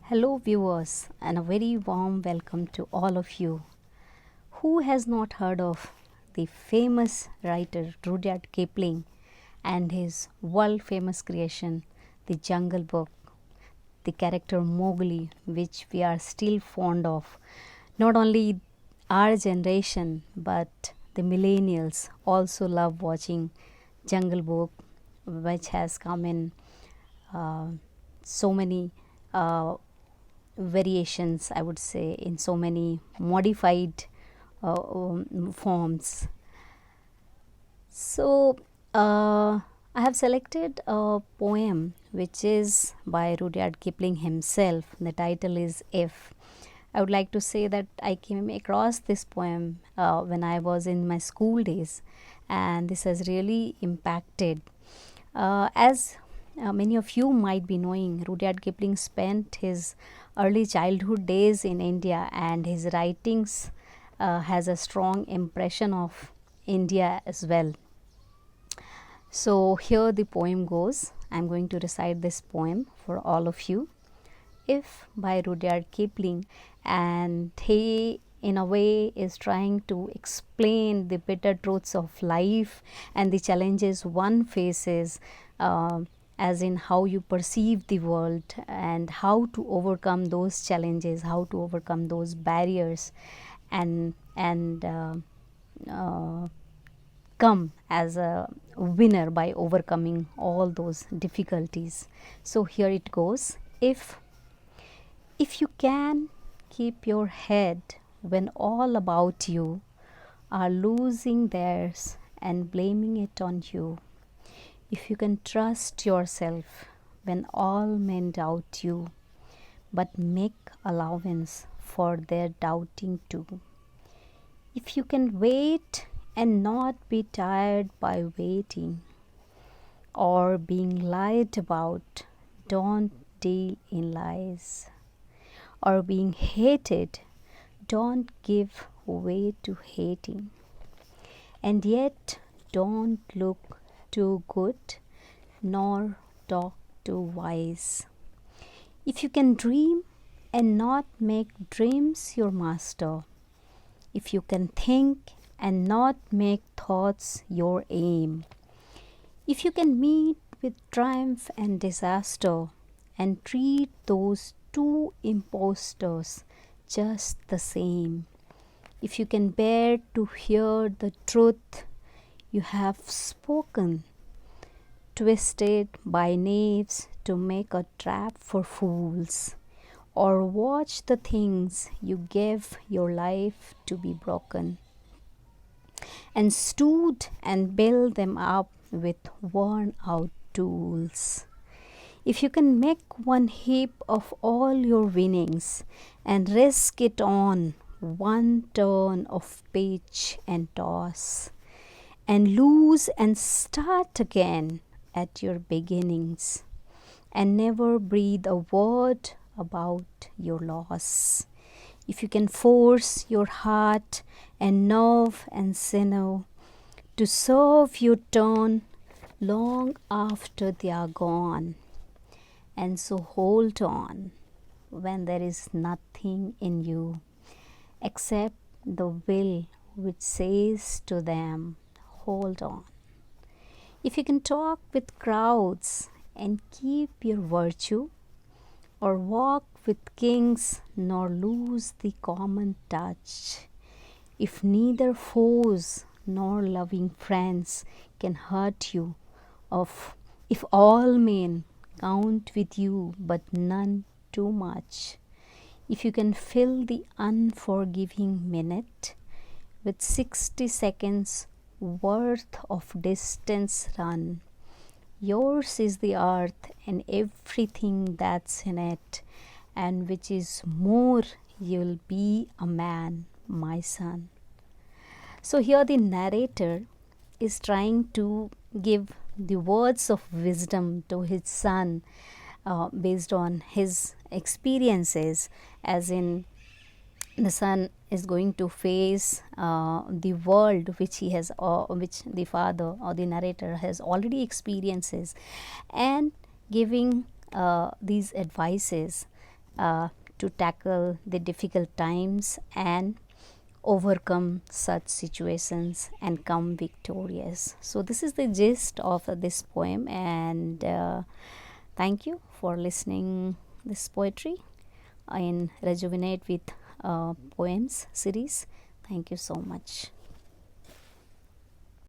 Hello, viewers, and a very warm welcome to all of you. Who has not heard of the famous writer Rudyard Kipling and his world famous creation, The Jungle Book, the character Mowgli, which we are still fond of? Not only our generation, but the millennials also love watching Jungle Book, which has come in uh, so many variations, I would say, in so many modified forms. So, I have selected a poem which is by Rudyard Kipling himself. The title is If. I would like to say that I came across this poem when I was in my school days, and this has really impacted. As many of you might be knowing, Rudyard Kipling spent his early childhood days in India, and his writings has a strong impression of India as well. So here the poem goes. I'm going to recite this poem for all of you. If by Rudyard Kipling, and he in a way is trying to explain the bitter truths of life and the challenges one faces, as in how you perceive the world and how to overcome those challenges, how to overcome those barriers, and uh, come as a winner by overcoming all those difficulties. So here it goes. If you can keep your head when all about you are losing theirs and blaming it on you, if you can trust yourself when all men doubt you, but make allowance for their doubting too, if you can wait and not be tired by waiting or being lied about, don't deal in lies, or being hated, don't give way to hating, and yet don't look too good nor talk too wise. If you can dream and not make dreams your master, if you can think and not make thoughts your aim, if you can meet with triumph and disaster and treat those two impostors just the same, if you can bear to hear the truth you have spoken, twisted by knaves to make a trap for fools, or watch the things you gave your life to be broken, and stood and build them up with worn out tools. If you can make one heap of all your winnings and risk it on one turn of pitch and toss, and lose and start again at your beginnings, and never breathe a word about your loss. If you can force your heart and nerve and sinew to serve your turn long after they are gone, and so hold on when there is nothing in you except the will which says to them, hold on. If you can talk with crowds and keep your virtue, or walk with kings nor lose the common touch, if neither foes nor loving friends can hurt you, of if all men count with you but none too much, if you can fill the unforgiving minute with 60 seconds worth of distance run, yours is the earth and everything that's in it, and which is more, you'll be a man, my son. So here the narrator is trying to give the words of wisdom to his son, based on his experiences, as in the son is going to face the world which he has, which the father or the narrator has already experiences, and giving these advices to tackle the difficult times and overcome such situations and come victorious. So, this is the gist of this poem, and thank you for listening this poetry in Rejuvenate with Poems series. Thank you so much.